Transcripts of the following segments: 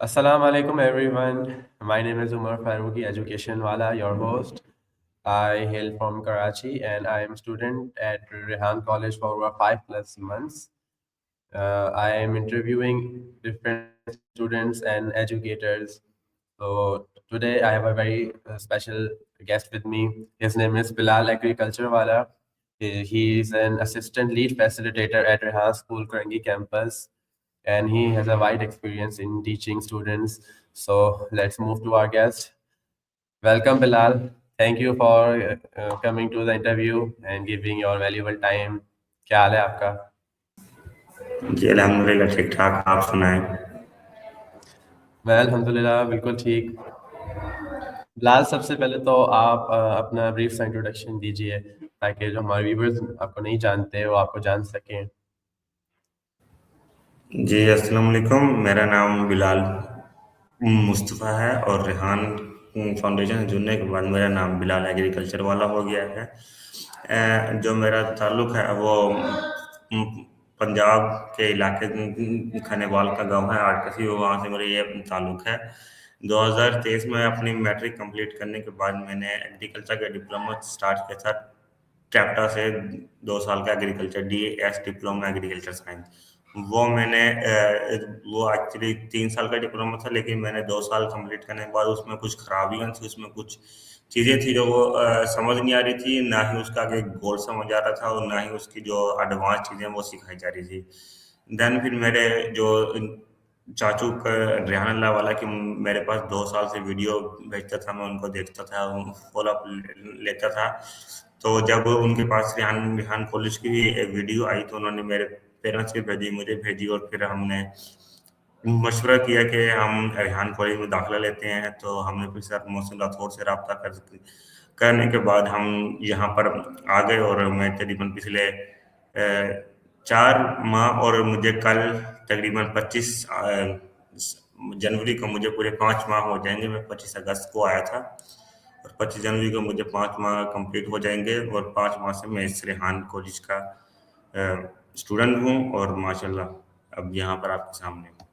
Assalamu alaikum everyone. My name is Umar Faruqi, Education Wala, your host. I hail from Karachi and I am student at Rehan College for over 5+ months. I am interviewing different students and educators. So today I have a very special guest with me. His name is Bilal Agriculture Wala. He is an assistant lead facilitator at Rehan School Karangi campus, and he has a wide experience in teaching students. So let's move to our guest. Welcome, Bilal. Thank you for coming to the interview and giving your valuable time. क्या हाल है आपका? जी अल्हम्दुलिल्लाह ठीक ठाक। आप सुनाएं। मैं अल्हम्दुलिल्लाह बिल्कुल ठीक। बिलाल, सबसे पहले तो आप अपना ब्रीफ सा इंट्रोडक्शन दीजिए ताकि जो हमारे व्यूवर्स आपको नहीं जानते वो आपको जान सकें। जी अस्सलाम वालेकुम। मेरा नाम बिलाल मुस्तफ़ा है और रेहान फाउंडेशन से जुड़ने के बाद मेरा नाम बिलाल एग्रीकल्चर वाला हो गया है। जो मेरा ताल्लुक़ है वो पंजाब के इलाके खानेवाल का गांव है आरकसी, वहाँ से मेरा ये ताल्लुक़ है। 2023 में अपनी मैट्रिक कंप्लीट करने के बाद मैंने एग्रीकल्चर का डिप्लोमा स्टार्ट किया था ट्रैप्टा से। 2 साल का agriculture DAS diploma agriculture science वो मैंने वो एक्चुअली 3 साल का डिप्लोमा था, लेकिन मैंने 2 साल कंप्लीट करने के बाद उसमें कुछ खराबियां थी, उसमें कुछ चीज़ें थी जो वो समझ नहीं आ रही थी, ना ही उसका आगे गोल समझ आ रहा था और ना ही उसकी जो एडवांस चीज़ें वो सिखाई जा रही थी। देन फिर मेरे जो चाचू का रेहान अल्लाह वाला कि मेरे पास 2 साल से वीडियो भेजता था, मैं उनको देखता था, फॉलो अप लेता था। तो जब उनके पास रेहान रेहान कॉलेज की एक वीडियो आई तो उन्होंने मेरे पेरेंट्स की भेजी, मुझे भेजी और फिर हमने मशवरा किया कि हम रेहान कॉलेज में दाखिला लेते हैं। तो हमने फिर सर मोहसिन राठौर से रब्ता करने के बाद हम यहाँ पर आ गए और मैं तकरीबन पिछले 4 माह और मुझे कल तकरीबन 25 जनवरी को मुझे पूरे 5 माह हो जाएंगे। मैं 25 अगस्त को आया था और 25 जनवरी को मुझे 5 माह कंप्लीट हो जाएंगे और 5 माह से मैं इस रेहान कॉलेज का स्टूडेंट हूँ और माशाल्लाह अब यहाँ पर आपके सामने हूँ।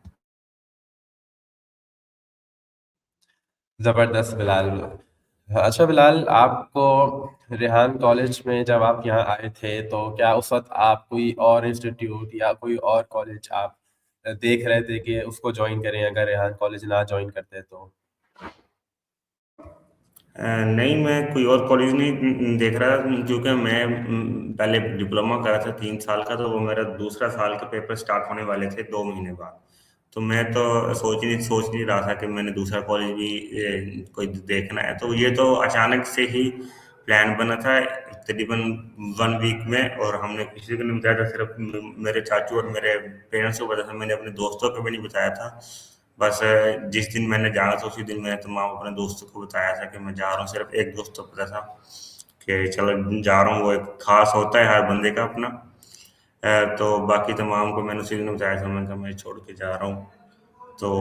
ज़बरदस्त बिलाल। अच्छा बिलाल, आपको रेहान कॉलेज में जब आप यहाँ आए थे तो क्या उस वक्त आप कोई और इंस्टीट्यूट या कोई और कॉलेज आप देख रहे थे कि उसको ज्वाइन करें अगर रेहान कॉलेज ना ज्वाइन करते तो? नहीं, मैं कोई और कॉलेज नहीं देख रहा क्योंकि मैं पहले डिप्लोमा करा था 3 साल का, तो वो मेरा दूसरा साल के पेपर स्टार्ट होने वाले थे 2 महीने बाद। तो मैं तो सोच नहीं रहा था कि मैंने दूसरा कॉलेज भी कोई देखना है। तो ये तो अचानक से ही प्लान बना था तकरीबन 1 वीक में, और हमने किसी को नहीं बताया था, सिर्फ मेरे चाचू और मेरे पेरेंट्स को बताया था। मैंने अपने दोस्तों को भी नहीं बताया था। बस जिस दिन मैंने जाना था उसी दिन मैंने तमाम अपने दोस्तों को बताया था कि मैं जा रहा हूँ। सिर्फ एक दोस्त को पता था कि चलो जा रहा हूँ, वो एक खास होता है हर बंदे का अपना। तो बाकी तमाम को मैंने उसी दिन बताया था, मैंने कहा मैं छोड़ के जा रहा हूँ। तो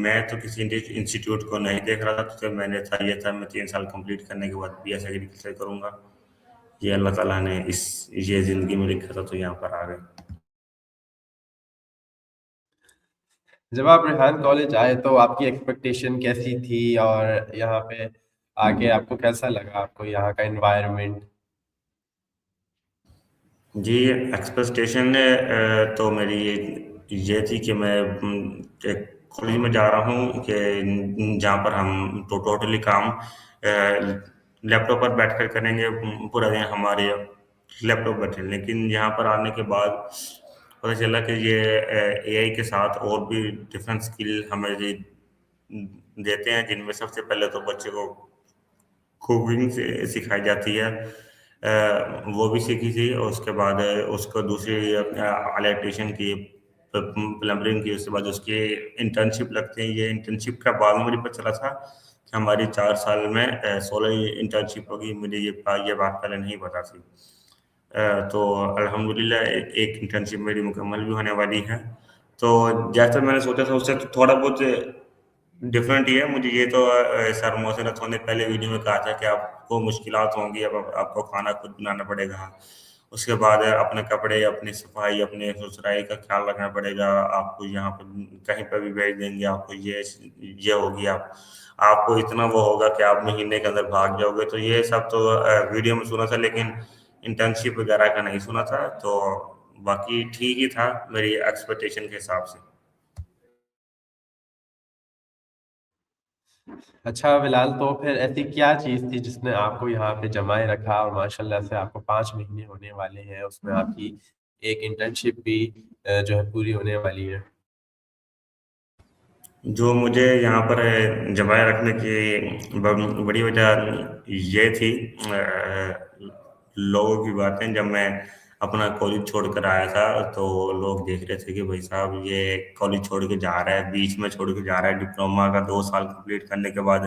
मैं तो किसी इंस्टीट्यूट को नहीं देख रहा था, तो मैंने था ये था मैं 3 साल कंप्लीट करने के बाद BS एग्रीकल्चर करूँगा। ये अल्लाह ताला ने ये ज़िंदगी में लिखा था, तो यहाँ पर आ गए। जब आप रेहान कॉलेज आए तो आपकी एक्सपेक्टेशन कैसी थी और यहाँ पे आके आपको कैसा लगा, आपको यहाँ का एनवायरनमेंट? जी, एक्सपेक्टेशन तो मेरी ये थी कि मैं एक कॉलेज में जा रहा हूँ कि जहाँ पर हम टोटली काम लैपटॉप पर बैठकर करेंगे। पूरा दिन हमारे लैपटॉप पर थे, लेकिन यहाँ पर आने के बाद पता चला कि ये AI के साथ और भी डिफरेंट स्किल हमें ये देते हैं, जिनमें सबसे पहले तो बच्चे को कुकिंग से सिखाई जाती है। वो भी सीखी थी और उसके बाद उसको दूसरी इलेक्ट्रिशियन की, प्लम्बरिंग की, उसके बाद उसकी इंटर्नशिप लगती है। ये इंटर्नशिप का बाद में मुझे पता चला था कि हमारी 4 साल में 16 इंटर्नशिप होगी। मुझे ये बात पहले नहीं पता थी। तो अल्हम्दुलिल्लाह एक इंटर्नशिप मेरी मुकम्मल भी होने वाली है। तो जैसा मैंने सोचा था उससे तो थोड़ा बहुत डिफरेंट ही है। मुझे ये तो सर मोहसिन रथों ने पहले वीडियो में कहा था कि आपको मुश्किलात होंगी, अब आपको खाना खुद बनाना पड़ेगा। उसके बाद अपने कपड़े, अपनी सफाई, अपने ससुराल का ख्याल रखना पड़ेगा। आपको यहाँ पे कहीं पर भी भेज देंगे, आपको ये होगी, आपको इतना वो होगा कि आप महीने के अंदर भाग जाओगे। तो ये सब तो वीडियो में सुना था, लेकिन इंटर्नशिप वगैरह का नहीं सुना था। तो बाकी ठीक ही था मेरी एक्सपेक्टेशन के हिसाब से। अच्छा बिलाल, तो फिर ऐसी क्या चीज़ थी जिसने आपको यहाँ पे जमाए रखा और माशाल्लाह से आपको 5 महीने होने वाले हैं, उसमें आपकी एक इंटर्नशिप भी जो है पूरी होने वाली है। जो मुझे यहाँ पर जमाए रखने की बड़ी वजह ये थी, लोगों की बातें। जब मैं अपना कॉलेज छोड़कर आया था तो लोग देख रहे थे कि भाई साहब ये कॉलेज छोड़ के जा रहा है, बीच में छोड़ के जा रहा है, डिप्लोमा का 2 साल कंप्लीट करने के बाद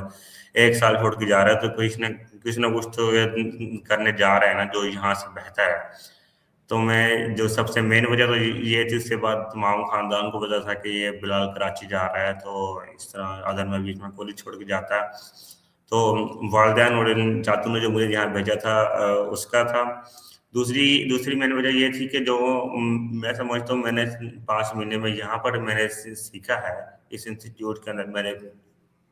1 साल छोड़ के जा रहा है, तो किसी न कुछ तो ये करने जा रहा है ना जो यहाँ से बेहतर है। तो मैं जो सबसे मेन वजह तो ये थी, उसके बाद तमाम खानदान को पता था कि ये बिलाल कराची जा रहा है, तो इस तरह अगर मैं बीच में कॉलेज छोड़ के जाता, तो वालिदैन और इन चाचू ने जो मुझे यहाँ भेजा था उसका था। दूसरी दूसरी मेन वजह ये थी कि जो मैं समझता हूँ मैंने 5 महीने में यहाँ पर मैंने सीखा है, इस इंस्टीट्यूट के अंदर मैंने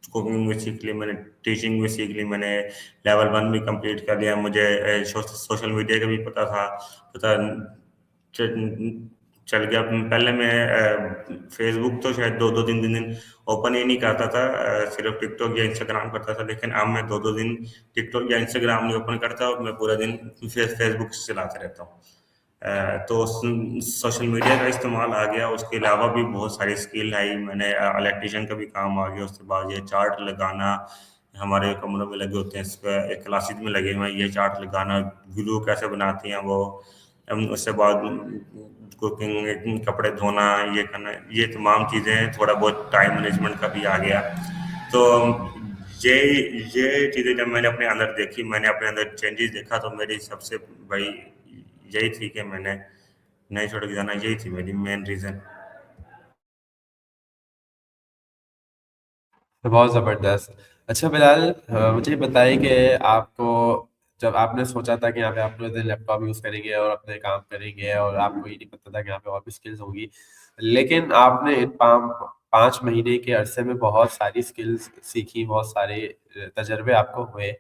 कुकिंग भी सीख ली, मैंने टीचिंग भी सीख ली, मैंने लेवल 1 भी कंप्लीट कर लिया। मुझे सोशल मीडिया का भी पता चल चल गया। पहले मैं फेसबुक तो शायद दो दो तीन दिन ओपन ही नहीं करता था, सिर्फ टिकटॉक या इंस्टाग्राम करता था। लेकिन अब मैं दो दो दिन टिकटॉक या इंस्टाग्राम नहीं ओपन करता और मैं पूरा दिन फेसबुक चलाते रहता हूँ। तो सोशल मीडिया का इस्तेमाल आ गया, उसके अलावा भी बहुत सारी स्किल आई। मैंने इलेक्ट्रीशियन का भी काम आ गया। उसके बाद ये चार्ट लगाना, हमारे कमरों में लगे होते हैं, इस पर एक क्लासेज में लगे हुए हैं, ये चार्ट लगाना, ग्लू कैसे बनाती हैं वो। उसके बाद कुकिंग, कपड़े धोना, ये करना, ये तमाम चीज़ें, थोड़ा बहुत टाइम मैनेजमेंट का भी आ गया। तो ये ये चीज़ें जब मैंने अपने अंदर देखी, मैंने अपने अंदर चेंजेस देखा, तो मेरी सबसे बड़ी यही थी कि मैंने नहीं छोड़ के जाना। यही थी मेरी मेन रीज़न। तो बहुत ज़बरदस्त। अच्छा बिलाल, मुझे बताइए कि आपको जब आपने सोचा था कि यहाँ पे आप पूरे दिन लैपटॉप यूज़ करेंगे और अपने काम करेंगे और आपको ये नहीं पता था कि यहाँ पे और भी स्किल्स होंगी, लेकिन आपने इन 5 महीने के अरसे में बहुत सारी स्किल्स सीखी, बहुत सारे तजर्बे आपको हुए।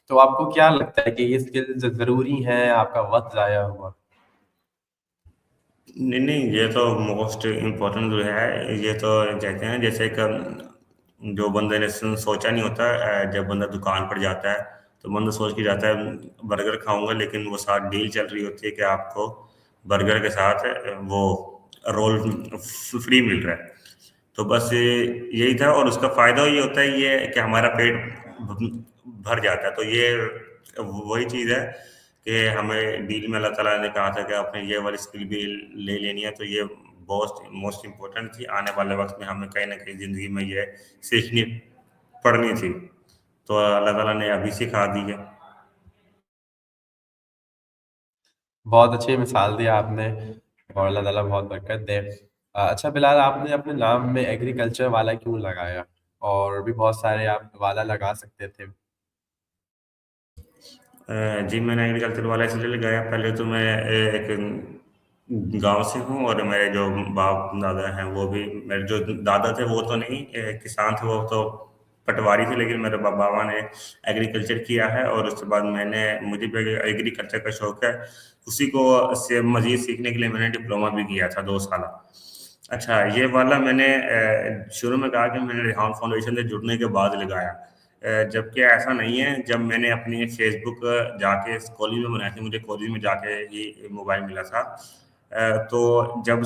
तो आपको क्या लगता है कि ये स्किल्स ज़रूरी हैं, आपका वक्त ज़ाया हुआ? नहीं नहीं, ये तो मोस्ट इम्पोर्टेंट जो है, ये तो कहते हैं जैसे एक जो बंदे ने सोचा नहीं होता। जब बंदा दुकान पर जाता है तो बंदा सोच के जाता है बर्गर खाऊंगा, लेकिन वो साथ डील चल रही होती है कि आपको बर्गर के साथ वो रोल फ्री मिल रहा है। तो बस यही था, और उसका फायदा ये होता है ये कि हमारा पेट भर जाता है। तो ये वही चीज़ है कि हमें डील में अल्लाह ताला ने कहा था कि आपने ये वाली स्किल भी ले लेनी है। तो ये बहुत मोस्ट इम्पोर्टेंट थी, आने वाले वक्त में हमें कहीं ना कहीं ज़िंदगी में ये सीखनी पड़नी थी। तो अल्लाह ताला ने अभी सिखा दी है। बहुत अच्छी मिसाल दी आपने और अल्लाह ताला बहुत बरकत दे। अच्छा बिलाल, आपने अपने नाम में एग्रीकल्चर वाला क्यों लगाया? और भी बहुत सारे आप वाला लगा सकते थे। जी, मैंने एग्रीकल्चर वाला इसलिए लगाया, पहले तो मैं एक गांव से हूँ, और मेरे जो बाप दादा हैं वो भी, मेरे जो दादा थे वो तो नहीं किसान थे, वो तो पटवारी थे। लेकिन मेरे बाबा ने एग्रीकल्चर किया है, और उसके बाद मुझे भी एग्रीकल्चर का शौक है। उसी को से मजीद सीखने के लिए मैंने डिप्लोमा भी किया था 2 साल। अच्छा, ये वाला मैंने शुरू में कहा कि मैंने रेहान फाउंडेशन से जुड़ने के बाद लगाया, जबकि ऐसा नहीं है। जब मैंने अपनी फेसबुक जाके कॉलेज में बनाई थी, मुझे कॉलेज में जाके ही मोबाइल मिला था। तो जब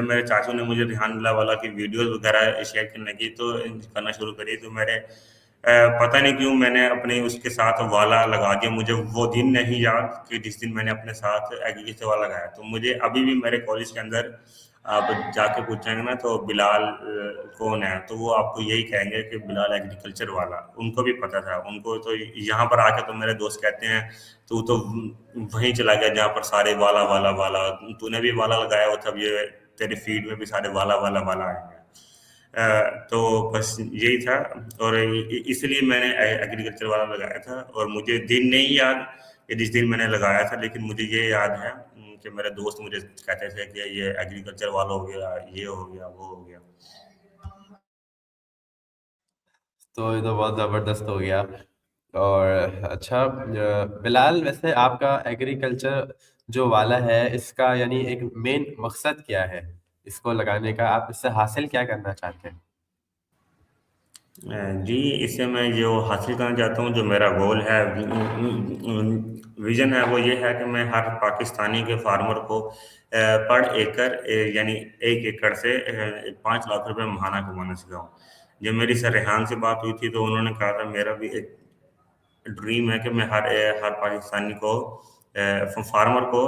मेरे चाचू ने मुझे रेहान वाला की वीडियोस वगैरह शेयर करने की तो करना शुरू करी, तो मेरे पता नहीं क्यों मैंने अपने उसके साथ वाला लगा दिया। मुझे वो दिन नहीं याद कि जिस दिन मैंने अपने साथ एग्रीकल्चर वाला लगाया। तो मुझे अभी भी मेरे कॉलेज के अंदर आप जाके पूछेंगे ना तो बिलाल कौन है, तो वो आपको यही कहेंगे कि बिलाल एग्रीकल्चर वाला। उनको भी पता था, उनको तो यहाँ पर आके तो मेरे दोस्त कहते हैं तू तो वहीं चला गया जहाँ पर सारे वाला वाला वाला, तूने भी वाला लगाया हो, तब ये तेरी फीड में भी सारे वाला वाला वाला आएंगे। तो बस यही था, और इसलिए मैंने एग्रीकल्चर वाला लगाया था। और मुझे दिन नहीं याद कि जिस दिन मैंने लगाया था, लेकिन मुझे ये याद है कि मेरे दोस्त मुझे कहते थे कि ये एग्रीकल्चर वाला हो गया, ये हो गया, वो हो गया। तो ये तो बहुत ज़बरदस्त हो गया। और अच्छा बिलाल, वैसे आपका एग्रीकल्चर जो वाला है, इसका यानी एक मेन मकसद क्या है इसको लगाने का? आप इससे हासिल क्या करना चाहते हैं? जी, इससे मैं जो हासिल करना चाहता हूँ, जो मेरा गोल है, विज़न है, वो ये है कि मैं हर पाकिस्तानी के फार्मर को पर एकड़ यानी 1 एकड़ से 5 लाख रुपए महाना कमाना सिखाऊँ। जब मेरी सर रेहान से बात हुई थी, तो उन्होंने कहा था मेरा भी एक ड्रीम है कि मैं हर पाकिस्तानी को फार्मर को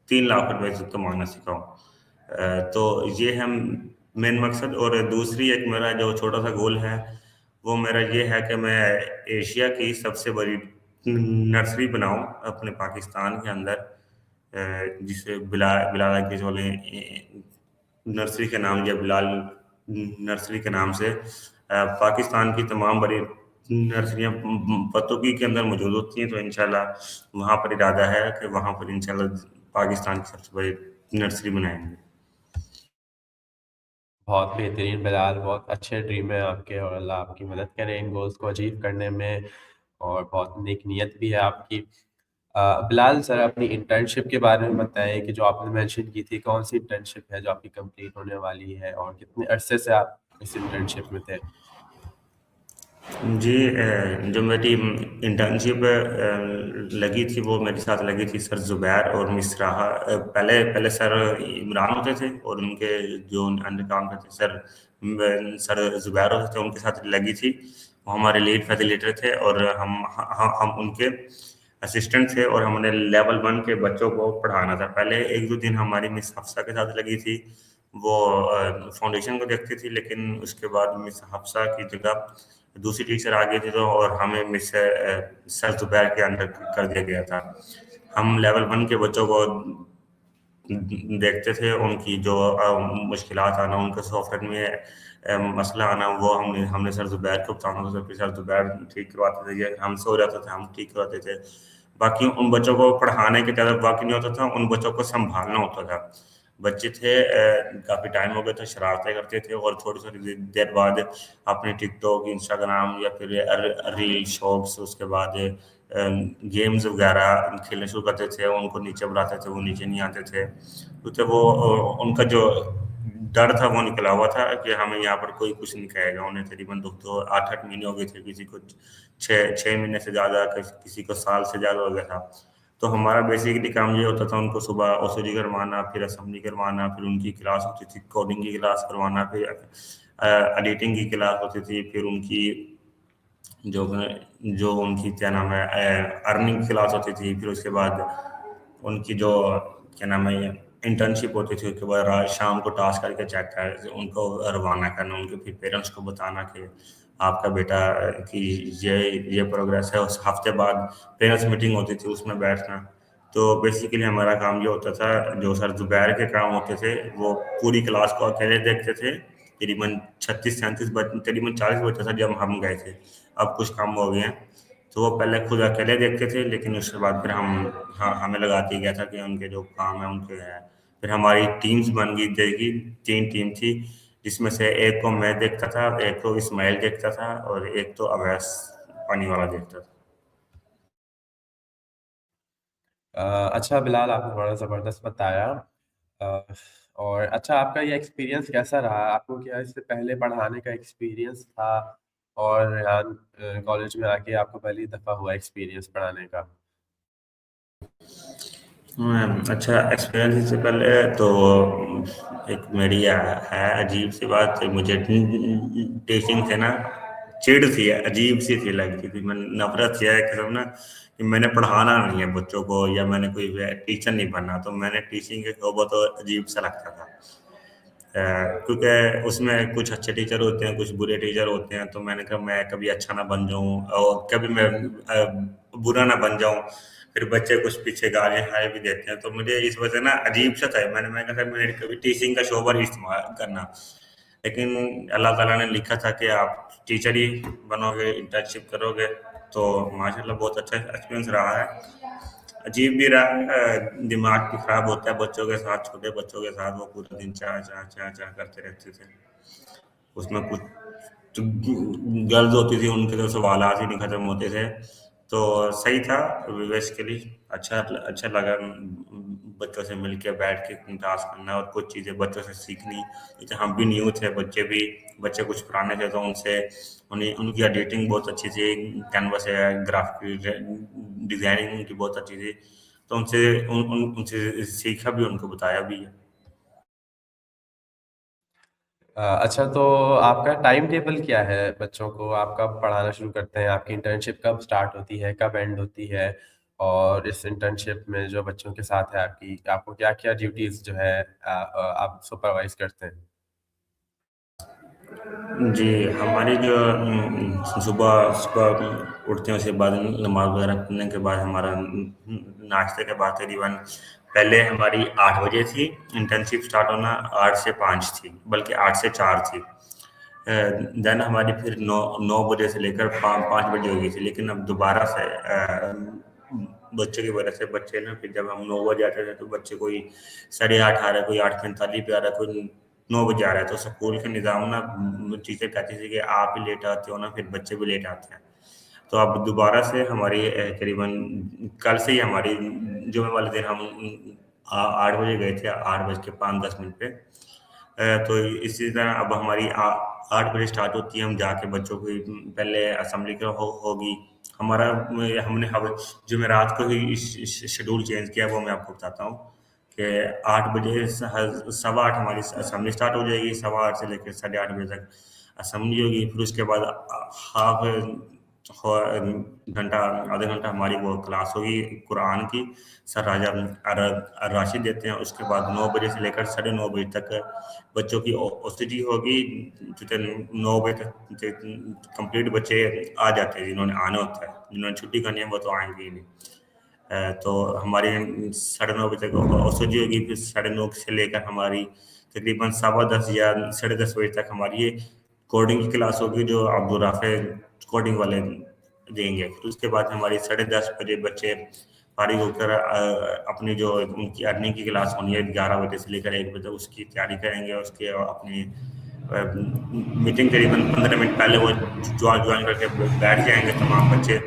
3 लाख रुपए से कमाना सिखाऊँ। तो ये है मेन मकसद। और दूसरी एक मेरा जो छोटा सा गोल है, वो मेरा ये है कि मैं एशिया की सबसे बड़ी नर्सरी बनाऊं अपने पाकिस्तान के अंदर, जिसे बिलाल के वाले नर्सरी के नाम या बिलाल नर्सरी के नाम से पाकिस्तान की तमाम बड़ी नर्सरियाँ पतोगी के अंदर मौजूद होती हैं। तो इंशाल्लाह वहाँ पर इरादा है कि वहाँ पर इंशाल्लाह पाकिस्तान की सबसे बड़ी नर्सरी बनाएंगे। बहुत बेहतरीन बिलाल, बहुत अच्छे ड्रीम है आपके, और अल्लाह आपकी मदद करे इन गोल्स को अचीव करने में। और बहुत नेक नीयत भी है आपकी। बिलाल सर, अपनी इंटर्नशिप के बारे में बताएं कि जो आपने मेंशन की थी, कौन सी इंटर्नशिप है जो आपकी कंप्लीट होने वाली है, और कितने अरसे से आप इस इंटर्नशिप में थे? जी, जो मेरी इंटर्नशिप लगी थी, वो मेरे साथ लगी थी सर ज़ुबैर और मिस राहा। पहले पहले सर इमरान होते थे, और उनके जो अंडर काम करते सर ज़ुबैर होते थे, उनके साथ लगी थी। वो हमारे लीड फैसिलिटेटर थे, और हम उनके असिस्टेंट थे, और हमने लेवल 1 के बच्चों को पढ़ाना था। पहले 1-2 दिन हमारी मिस हफ्सा के साथ लगी थी, वो फाउंडेशन को देखती थी, लेकिन उसके बाद मिस हफ्सा की जगह दूसरी टीचर आ गई थी, तो और हमें मिस सर जुबैर के अंडर कर दिया गया था। हम लेवल 1 के बच्चों को देखते थे, उनकी जो मुश्किलात आना, उनके सॉफ्टवेयर में मसला आना, वो हमने हमने सर जुबैर को बताना था। फिर सर जुबैर ठीक करवाते थे, ये हम सो जाते थे, हम ठीक करवाते थे। बाकी उन बच्चों को पढ़ाने के ज़्यादा बाकी नहीं होता था, उन बच्चों को संभालना होता था। बच्चे थे काफ़ी टाइम हो गया था, शरारतें करते थे, और थोड़ी-थोड़ी देर बाद अपने टिकटॉक, इंस्टाग्राम या फिर रील शॉर्ट्स, उसके बाद गेम्स वगैरह खेलने शुरू करते थे। उनको नीचे बुलाते थे, वो नीचे नहीं आते थे। तो वो उनका जो डर था वो निकला हुआ था कि हमें यहाँ पर कोई कुछ नहीं कहेगा। उन्हें तकरीबन तो 8-8 महीने हो गए थे, किसी को 6 महीने से ज़्यादा, किसी को साल से ज़्यादा हो गया था। तो हमारा बेसिकली काम ये होता था, उनको सुबह ओसीडी करवाना, फिर असेंबली करवाना, फिर उनकी क्लास होती थी, कोडिंग की क्लास करवाना, फिर एडिटिंग की क्लास होती थी, फिर उनकी जो जो उनकी क्या नाम है अर्निंग क्लास होती थी, फिर उसके बाद उनकी जो क्या नाम है इंटर्नशिप होती थी, उसके बाद रात शाम को टास्क करके चेक कर उनको रवाना करना, उनके फिर पेरेंट्स को बताना कि आपका बेटा की ये प्रोग्रेस है। उस हफ्ते बाद पेरेंट्स मीटिंग होती थी, उसमें बैठना। तो बेसिकली हमारा काम ये होता था, जो सर जुबैर के काम होते थे, वो पूरी क्लास को अकेले देखते थे। तकरीबन 36-37 तकरीबन 40 बच्चा था जब हम गए थे। अब कुछ कम हो गए हैं। तो वो पहले खुद अकेले देखते थे, लेकिन उसके बाद फिर हमें लगा दिया गया था कि उनके जो काम है उनके हैं। फिर हमारी टीम्स बन गई, देखी 3 टीम थी, जिसमें से एक को मैं देखता था, एक को इस्माइल देखता था, और एक तो अवैस पानी वाला देखता था। अच्छा बिलाल, आपने बड़ा ज़बरदस्त बताया। अ, और अच्छा, आपका ये एक्सपीरियंस कैसा रहा? आपको क्या इससे पहले पढ़ाने का एक्सपीरियंस था, और रेहान कॉलेज में आके आपको पहली दफ़ा हुआ एक्सपीरियंस पढ़ाने का? अच्छा एक्सपीरियंस। इससे पहले तो एक मेरी है अजीब सी बात, मुझे टीचिंग से ना चिढ़ थी, अजीब सी थी, लगती थी, मैं नफरत सी है कि ना कि मैंने पढ़ाना नहीं है बच्चों को, या मैंने कोई टीचर नहीं बनना। तो मैंने टीचिंग के को बहुत अजीब सा लगता था, क्योंकि उसमें कुछ अच्छे टीचर होते हैं, कुछ बुरे टीचर होते हैं। तो मैंने कहा मैं कभी अच्छा ना बन जाऊं, और कभी मैं बुरा ना बन जाऊं। फिर बच्चे कुछ पीछे गालियां हाय भी देते हैं, तो मुझे इस वजह ना अजीब सा था। मैं कहा मैंने कभी टीचिंग का शोभा नहीं इस्तेमाल करना। लेकिन अल्लाह ताला ने लिखा था कि आप टीचर ही बनोगे, इंटर्नशिप करोगे। तो माशाल्लाह बहुत अच्छा एक्सपीरियंस रहा है। अजीब भी रहा है, दिमाग भी खराब होता है बच्चों के साथ, छोटे बच्चों के साथ वो पूरा दिन चा चा चा चा करते रहते थे। उसमें कुछ जो गर्ल्स होती थी उनके तो सवालात ही नहीं खत्म होते थे। तो सही था बेसिकली, अच्छा अच्छा लगा बच्चों से मिलके बैठ के टास्क करना और कुछ चीज़ें बच्चों से सीखनी। जैसे हम भी न्यू थे, बच्चे कुछ पुराने थे, तो उनसे उन्हें उनकी एडिटिंग बहुत अच्छी थी, कैनवस है, ग्राफिक डिज़ाइनिंग उनकी बहुत अच्छी थी। तो उनसे सीखा भी, उनको बताया भी है। अच्छा, तो आपका टाइम टेबल क्या है? बच्चों को आप कब पढ़ाना शुरू करते हैं? आपकी इंटर्नशिप कब स्टार्ट होती है, कब एंड होती है? और इस इंटर्नशिप में जो बच्चों के साथ है आपकी, आपको क्या-क्या ड्यूटीज़ जो है आप सुपरवाइज़ करते हैं? जी, हमारी जो सुबह सुबह उठते हैं, उसके बाद नमाज़ वगैरह पढ़ने के बाद हमारा नाश्ते के बाद तकरीबन पहले हमारी 8 बजे थी इंटर्नशिप स्टार्ट होना, 8 से 5 थी, बल्कि 8 से 4 थी। देन हमारी फिर 9 बजे से लेकर 5 बजे हो गई थी, लेकिन अब दोबारा से बच्चे की वजह से बच्चे ना, फिर जब हम 9 बजे आते थे तो बच्चे कोई 8:30 आ रहा है, कोई 8:45 पे आ रहा है, कोई 9 बजे आ रहा है। तो स्कूल के निज़ाम ना, टीचर कहती थी कि आप ही लेट आते हो ना, फिर बच्चे भी लेट आते हैं। तो अब दोबारा से हमारी करीबन कल से ही हमारी जुमे वाले दिन हम 8 बजे गए थे, 8:05-10 पे। तो इसी तरह अब हमारी 8 बजे स्टार्ट होती है, हम जाके बच्चों की पहले असेंबली का होगी हमारा। हमने जुमेरात को ही शेड्यूल चेंज किया, वो मैं आपको बताता हूँ कि 8 बजे 8:15 हमारी असेंबली स्टार्ट हो जाएगी, 8:15 से लेकर 8:30 बजे तक असेंबली होगी। फिर उसके बाद हाफ घंटा, आधा घंटा हमारी वो क्लास होगी कुरान की, सर राजा राशिद देते हैं। उसके बाद 9 बजे से लेकर 9:30 बजे तक बच्चों की ओसीडी होगी। 9 बजे तक कंप्लीट बच्चे आ जाते हैं, जिन्होंने आना होता है, जिन्होंने छुट्टी करनी है वो तो आएंगे ही नहीं। तो हमारी 9:30 बजे तक ओसीडी होगी, फिर 9:30 से लेकर हमारी तकरीबन 10:15 या 10:30 बजे तक हमारी ये कोडिंग की क्लास होगी, जो अब्दुल राफे कोडिंग वाले देंगे। फिर उसके बाद हमारी 10:30 बजे बच्चे फारिग होकर अपनी जो उनकी अर्निंग की क्लास होनी है 11 बजे से लेकर 1 बजे तक, उसकी तैयारी करेंगे। उसके अपनी मीटिंग करीबन 15 मिनट पहले वो ज्वाइन करके बैठ जाएंगे तमाम बच्चे।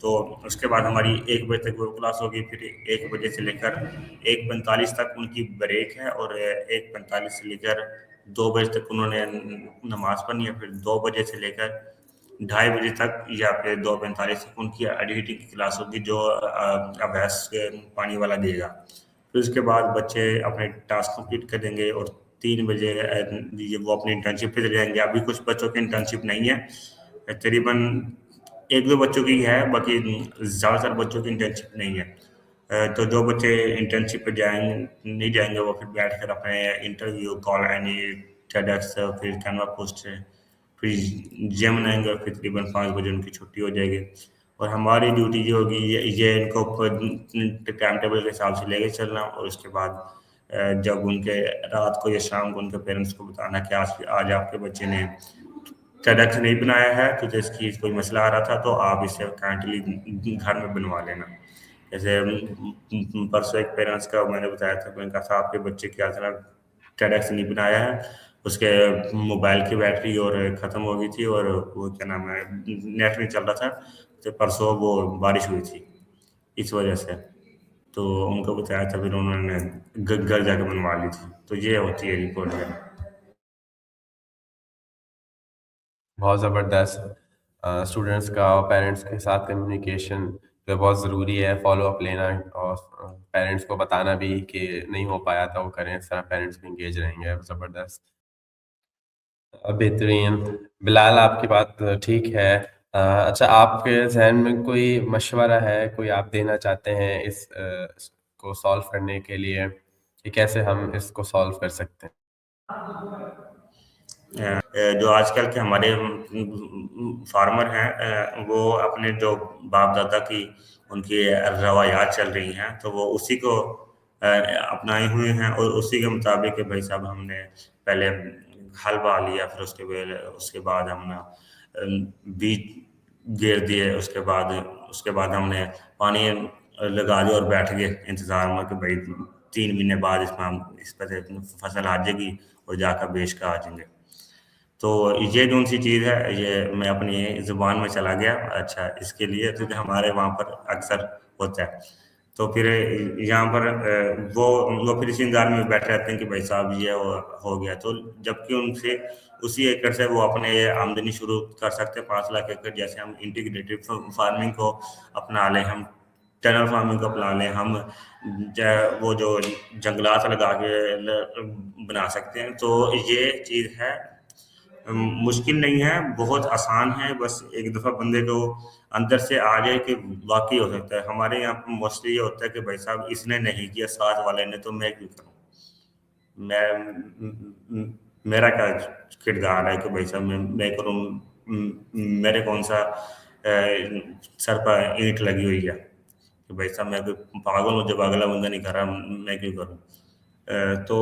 तो उसके बाद हमारी 1 बजे तक वो क्लास होगी। फिर 1 बजे से लेकर 1:45 तक उनकी ब्रेक है, और 1:45 से लेकर 2 बजे तक उन्होंने नमाज पढ़नी है। फिर 2 बजे से लेकर 2:30 बजे तक या फिर 2:45 तक उनकी एडिटिंग की क्लास होगी, जो अभ्यास पानी वाला देगा। फिर उसके बाद बच्चे अपने टास्क कंप्लीट कर देंगे, और 3 बजे वो अपनी इंटर्नशिप पे चले जाएंगे। अभी कुछ बच्चों की इंटर्नशिप नहीं है, तकरीबन 1-2 बच्चों की है, बाकी ज़्यादातर बच्चों की इंटर्नशिप नहीं है। तो जो बच्चे इंटर्नशिप पे नहीं जाएंगे, वो फिर बैठ कर अपने इंटरव्यू कॉल यानी टेडक्स, फिर कैनवा पोस्ट है, फिर जिम आएंगे, और फिर तकरीबन 5 बजे उनकी छुट्टी हो जाएगी। और हमारी ड्यूटी जो होगी ये इनको टाइम टेबल के हिसाब से लेके चलना, और उसके बाद जब उनके रात को या शाम को उनके पेरेंट्स को बताना कि आज आपके बच्चे ने टेडक्स नहीं बनाया है, तो इसकी कोई मसला आ रहा था, तो आप इसे काइंडली घर में बनवा लेना। जैसे परसों एक पेरेंट्स का मैंने बताया था, मैंने कहा था आपके बच्चे क्या तरह टेडक्स नहीं बनाया है, उसके मोबाइल की बैटरी और ख़त्म हो गई थी, और वो क्या नाम है, नेट नहीं चल रहा था। तो परसों वो बारिश हुई थी इस वजह से, तो उनको बताया था, फिर उन्होंने घर जाके बनवा ली थी। तो ये होती है रिपोर्ट। बहुत ज़बरदस्त। स्टूडेंट्स का और पेरेंट्स के साथ कम्युनिकेशन जो बहुत ज़रूरी है, फ़ॉलो अप लेना और पेरेंट्स को बताना भी कि नहीं हो पाया था वो करें, इस तरह पेरेंट्स भी एंगेज रहेंगे। ज़बरदस्त। बेहतरीन। बिलाल, आपकी बात ठीक है। अच्छा, आपके ज़हन में कोई मशवरा है, कोई आप देना चाहते हैं इसको सॉल्व करने के लिए कि कैसे हम इसको सॉल्व कर सकते हैं? जो आजकल के हमारे फार्मर हैं, वो अपने जो बाप दादा की उनकी रवायात चल रही हैं, तो वो उसी को अपनाए हुए हैं, और उसी के मुताबिक कि भाई साहब हमने पहले हल बा लिया, फिर उसके बाद हमने बीज घेर दिए। उसके बाद हमने पानी लगा दिया और बैठ गए इंतज़ार में कि भाई 3 महीने बाद इसमें हम इस पे से फसल आ जाएगी और जाकर बेच कर आ जाएँगे। तो ये कौन-सी चीज़ है, ये मैं अपनी ज़ुबान में चला गया। अच्छा, इसके लिए क्योंकि हमारे वहाँ पर अक्सर होता है। तो फिर यहाँ पर वो फिर इसी इंतज़ार में बैठे रहते हैं कि भाई साहब ये हो गया। तो जबकि उनसे उसी एकड़ से वो अपने आमदनी शुरू कर सकते हैं। 5 लाख एकड़, जैसे हम इंटीग्रेटेड फार्मिंग को अपना लें, हम टनल फार्मिंग को अपना लें, हम वो जो जंगलात लगा के बना सकते हैं। तो ये चीज़ है, मुश्किल नहीं है, बहुत आसान है। बस एक दफ़ा बंदे को अंदर से आ जाए कि वाकई हो सकता है। हमारे यहाँ पे मोस्टली ये होता है कि भाई साहब इसने नहीं किया, साथ वाले ने, तो मैं क्यों करूँ? मैं मेरा क्या किरदार है कि भाई साहब मैं करूँ? मेरे कौन सा सर पर ईंट लगी हुई है कि भाई साहब मैं कोई पागल हूँ, जब अगला बंदा नहीं कर रहा मैं क्यों करूँ? तो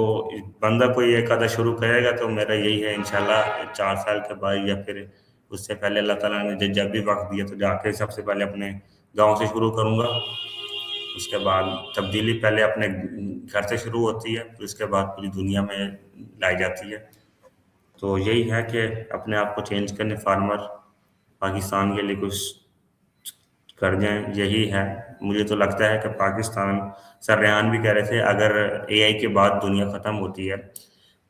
बंदा कोई एक आधा शुरू करेगा तो मेरा यही है, इंशाल्लाह 4 साल के बाद या फिर उससे पहले अल्लाह ताला ने जब भी वक्त दिया तो जाके सबसे पहले अपने गांव से शुरू करूंगा। उसके बाद तब्दीली पहले अपने घर से शुरू होती है, फिर उसके बाद पूरी दुनिया में लाई जाती है। तो यही है कि अपने आप को चेंज करने, फार्मर पाकिस्तान के लिए कुछ कर जाएं, यही है। मुझे तो लगता है कि पाकिस्तान, सर रेहान भी कह रहे थे, अगर एआई के बाद दुनिया ख़त्म होती है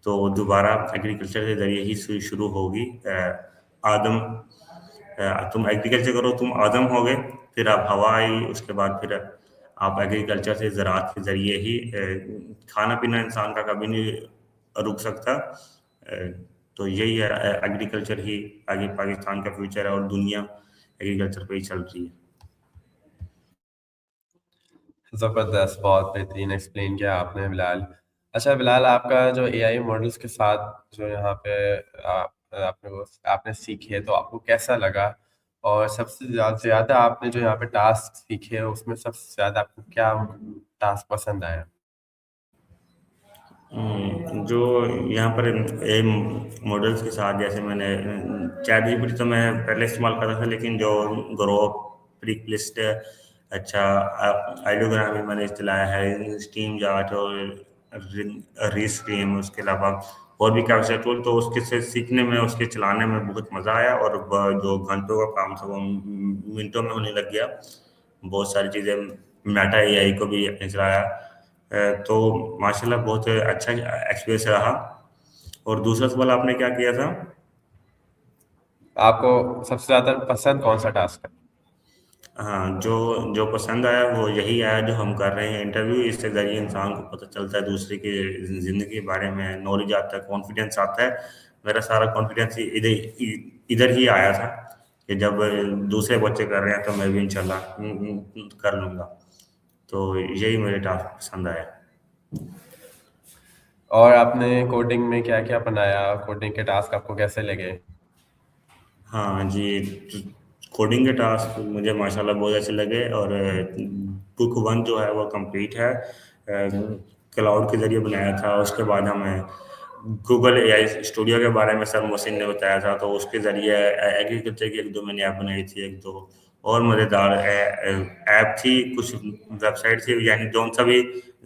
तो दोबारा एग्रीकल्चर के ज़रिए ही शुरू होगी। आदम तुम एग्रीकल्चर करो, तुम आदम हो गए, फिर आप हवा आई, उसके बाद फिर आप एग्रीकल्चर से ज़राअत के ज़रिए ही खाना पीना इंसान का कभी नहीं रुक सकता। तो यही है, एग्रीकल्चर ही आगे पाकिस्तान का फ्यूचर है और दुनिया एग्रीकल्चर पे ही चल रही है। ज़बरदस्त, बहुत बेहतरीन एक्सप्लेन किया आपने बिलाल। अच्छा बिलाल, आपका जो एआई मॉडल्स के साथ जो यहाँ पे आपने सीखे, तो आपको कैसा लगा? और सबसे ज़्यादा आपने जो यहाँ पे टास्क सीखे, उसमें सबसे ज़्यादा आपको क्या टास्क पसंद आया? जो यहाँ पर ए मॉडल्स के साथ, जैसे मैंने चैट जीपीटी तो मैं पहले इस्तेमाल करता था, लेकिन जो ग्रोक, प्रीक्लिस्ट, अच्छा आइडियोग्राम भी मैंने चलाया है, स्टीम जाट और रीस्ट्रीम, उसके अलावा और भी काफ़ी सारे टूल। तो उसके से सीखने में, उसके चलाने में बहुत मज़ा आया और जो घंटों का काम था वो मिनटों में होने लग गया। बहुत सारी चीज़ें, मेटा एआई को भी अपने चलाया। तो माशाल्लाह बहुत अच्छा एक्सपीरियंस रहा। और दूसरा सवाल आपने क्या किया था? आपको सबसे ज़्यादा पसंद कौन सा टास्क है? हाँ, जो जो पसंद आया वो यही आया जो हम कर रहे हैं इंटरव्यू। इसके ज़रिए इंसान को पता चलता है दूसरे की ज़िंदगी के बारे में, नॉलेज आता है, कॉन्फिडेंस आता है। मेरा सारा कॉन्फिडेंस इधर ही आया था कि जब दूसरे बच्चे कर रहे हैं तो मैं भी इंशाल्लाह कर लूँगा। तो यही मुझे टास्क पसंद आया। और आपने कोडिंग में क्या-क्या बनाया? कोडिंग के टास्क आपको कैसे लगे? हाँ जी, कोडिंग के टास्क मुझे माशाल्लाह बहुत अच्छे लगे। और बुक 1 जो है वो कंप्लीट है, क्लाउड के ज़रिए बनाया था। उसके बाद हमें गूगल एआई स्टूडियो के बारे में सर मोहसिन ने बताया था, तो उसके ज़रिए एग्रीकल्चर की 1-2 मैंने ऐप बनाई थी, 1-2 और मज़ेदार ऐप थी, कुछ वेबसाइट थी, यानी जो सा भी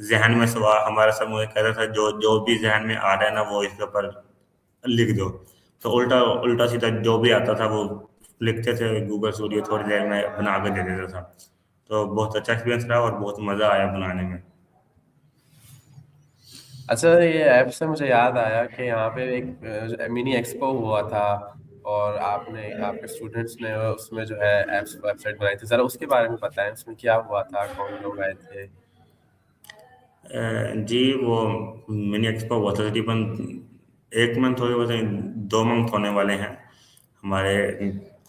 ज़हन में सवाल हमारा सर मुझे कहता था, जो जो भी ज़हन में आ रहा है ना वो इसके ऊपर लिख दो। तो उल्टा उल्टा सीधा जो भी आता था वो लिखते थे, गूगल स्टूडियो थोड़ी देर में बना के दे देता था। तो बहुत अच्छा एक्सपीरियंस रहा और बहुत मज़ा आया बनाने में। अच्छा, ये ऐप से मुझे याद आया कि यहाँ पे एक मिनी एक्सपो हुआ था, और आपने आपके स्टूडेंट्स ने उसमें जो है एप्स वेबसाइट बनाई थी। ज़रा उसके बारे में बताएं, उसमें क्या हुआ था, कौन लोग आए थे? जी, वो मिनी एक्सपो हुआ था तकरीबन 1 मंथ हो गया, पता नहीं 2 मंथ होने वाले हैं हमारे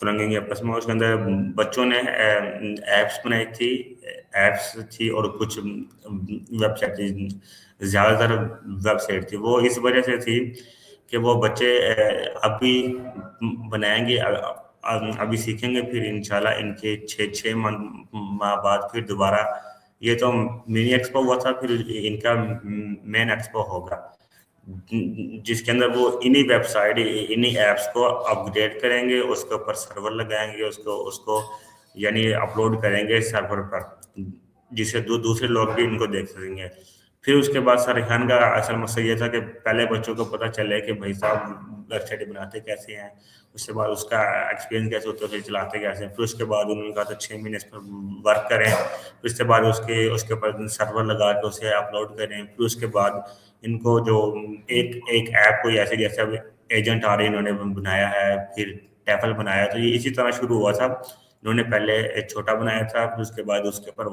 कुरंगी कैंपस में। उसके अंदर बच्चों ने ऐप्स बनाई थी, ऐप्स थी और कुछ वेबसाइट थी। ज़्यादातर वेबसाइट थी। वो इस वजह से थी कि वो बच्चे अभी बनाएंगे, अभी सीखेंगे, फिर इंशाल्लाह इनके 6 माह बाद फिर दोबारा, ये तो मिनी एक्सपो हुआ था, फिर इनका मेन एक्सपो होगा जिसके अंदर वो इन्हीं वेबसाइट इन्हीं ऐप्स को अपग्रेड करेंगे, उसके ऊपर सर्वर लगाएंगे, उसको उसको यानी अपलोड करेंगे सर्वर पर, जिससे दूसरे लोग भी इनको देख सकेंगे। फिर उसके बाद सर रेहान का असल मकसद ये था कि पहले बच्चों को पता चले कि भाई साहब वेबसाइट बनाते कैसे हैं, उसके बाद उसका एक्सपीरियंस कैसे होता है, फिर चलाते कैसे हैं। फिर उसके बाद उन्होंने कहा था 6 महीने इस पर वर्क करें, फिर उसके बाद उसके ऊपर सर्वर लगा के उसे अपलोड करें। फिर उसके बाद इनको जो एक एक ऐप कोई ऐसे जैसे अब एजेंट आ रहे इन्होंने बनाया है, फिर टैफल बनाया, तो ये इसी तरह शुरू हुआ था। इन्होंने पहले एक छोटा बनाया था, फिर उसके बाद उसके ऊपर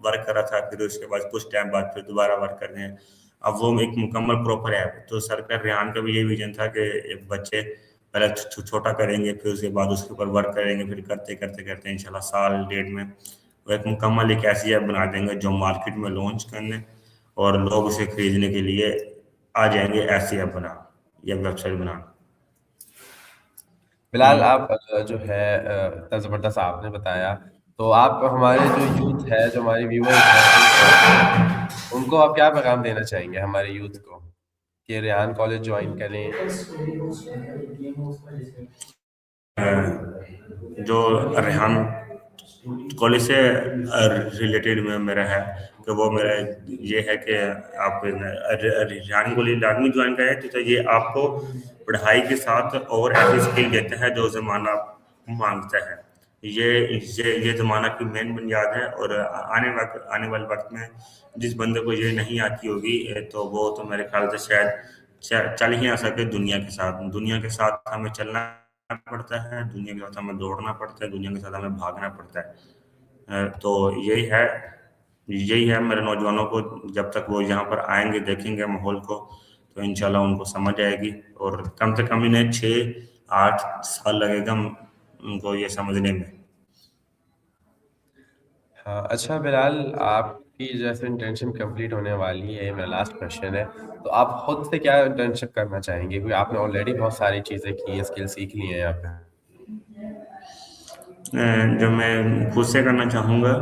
वर्क करा था, फिर उसके बाद कुछ टाइम बाद फिर दोबारा वर्क कर रहे हैं। अब वो एक मुकम्मल प्रॉपर ऐप है। तो सर का रेहान का भी ये विजन था कि बच्चे पहले छोटा करेंगे, फिर उसके बाद उसके ऊपर वर्क करेंगे, फिर करते करते करते इंशाल्लाह साल डेढ़ में वो एक मुकम्मल एक ऐसी ऐप बना देंगे जो मार्केट में लॉन्च करने और लोग उसे खरीदने के लिए आ जाएंगे, ऐसी ऐप बना या वेबसाइट बना। फिलहाल आप जो है इतना ज़बरदस्त आपने बताया, तो आप हमारे जो यूथ है, जो हमारे व्यूअर्स हैं, उनको उनको आप क्या पैगाम देना चाहेंगे हमारे यूथ को कि रेहान कॉलेज ज्वाइन करें? अ, जो रेहान कॉलेज से रिलेटेड में मेरा है कि वो मेरा ये है कि आप रेहान कॉलेज लाजमी ज्वाइन करें, तो ये आपको पढ़ाई के साथ और ऐसी स्किल देता है जो ज़माना मांगता है। ये ज़माना की मेन बुनियाद है, और आने वाले वक्त में जिस बंदे को ये नहीं आती होगी तो वो तो मेरे ख्याल से शायद चल ही ना सके दुनिया के साथ। दुनिया के साथ हमें चलना पड़ता है, दुनिया के साथ हमें दौड़ना पड़ता है, दुनिया के साथ हमें भागना पड़ता है। तो यही है मेरे नौजवानों को, जब तक वो यहाँ पर आएंगे देखेंगे माहौल को, तो इंशाल्लाह उनको समझ आएगी, और कम से कम इन्हें 6-8 साल लगेगा उनको ये समझने में। हाँ, अच्छा बिलाल, आपकी जैसे इंटर्नशिप कंप्लीट होने वाली है, ये मेरा लास्ट क्वेश्चन है, तो आप खुद से क्या इंटर्नशिप करना चाहेंगे? क्योंकि आपने ऑलरेडी बहुत सारी चीज़ें की हैं, स्किल सीख ली हैं यहाँ पे। जो मैं खुद से करना चाहूँगा,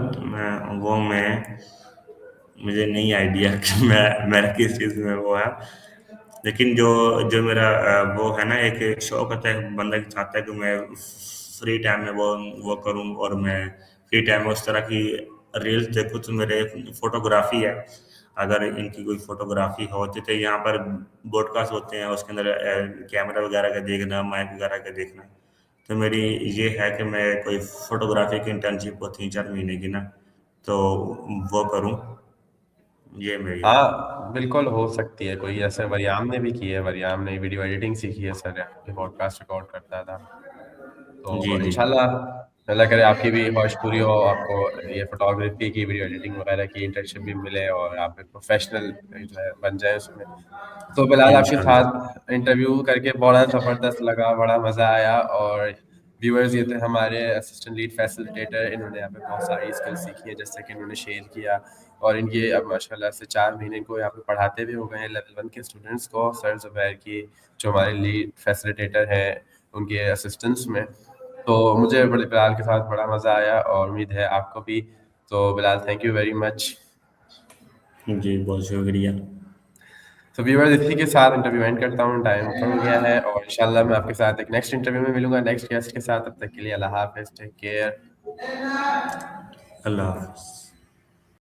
मुझे नहीं आइडिया कि मेरा किस चीज़ में वो है, लेकिन जो जो मेरा वो है ना, एक शौक होता है बंदा की, चाहता है कि मैं फ्री टाइम में वो करूं, और मैं फ्री टाइम में उस तरह की रील्स देखूं। तो मेरे फोटोग्राफी है, अगर इनकी कोई फोटोग्राफी होती तो यहाँ पर ब्रॉडकास्ट होते हैं, उसके अंदर कैमरा वगैरह का देखना, माइक वगैरह का देखना। तो मेरी ये है कि मैं कोई फोटोग्राफी की इंटर्नशिप हो 3-4 महीने की ना, तो वो करूं, ये मेरी है। हाँ, बिल्कुल हो सकती है कोई, जैसे वरियाम ने भी की है, वरियाम ने वीडियो एडिटिंग सीखी है, सर के पॉडकास्ट रिकॉर्ड करता था। जी तो जी। इंशाल्लाह अल्लाह करे आपकी भी ख्वाहिश पूरी हो, आपको ये फोटोग्राफी की, वीडियो एडिटिंग वगैरह की इंटर्नशिप भी मिले और आप एक प्रोफेशनल जो है बन जाए उसमें। तो बिलाल, आपके इंशाल्लाह। साथ इंटरव्यू करके बड़ा ज़बरदस्त लगा, बड़ा मज़ा आया। और व्यूअर्स, ये थे हमारे असिस्टेंट लीड फैसिलिटेटर, इन्होंने यहाँ पे बहुत सारी स्किल सीखी है जैसे कि इन्होंने शेयर किया। और इनके अब माशाल्लाह से 4 महीने इनको यहाँ पे पढ़ाते भी हो गए हैं लेवल 1 के स्टूडेंट्स को, सर ज़ुबैर की जो हमारे लीड फैसिलिटेटर हैं उनके असिस्टेंस में। तो मुझे बड़े बिलाल के साथ बड़ा मज़ा आया और उम्मीद है आपको भी। तो Bilal, thank you very much. जी बहुत शुक्रिया। तो व्यूअर्स, इसी के साथ इंटरव्यू एंड करता हूँ, टाइम हो गया है, और इंशाल्लाह मैं आपके साथ एक नेक्स्ट इंटरव्यू में मिलूंगा नेक्स्ट गेस्ट के साथ। तब तक के लिए अल्लाह हाफिज़, टेक केयर। अल्लाह हाफ़िज़।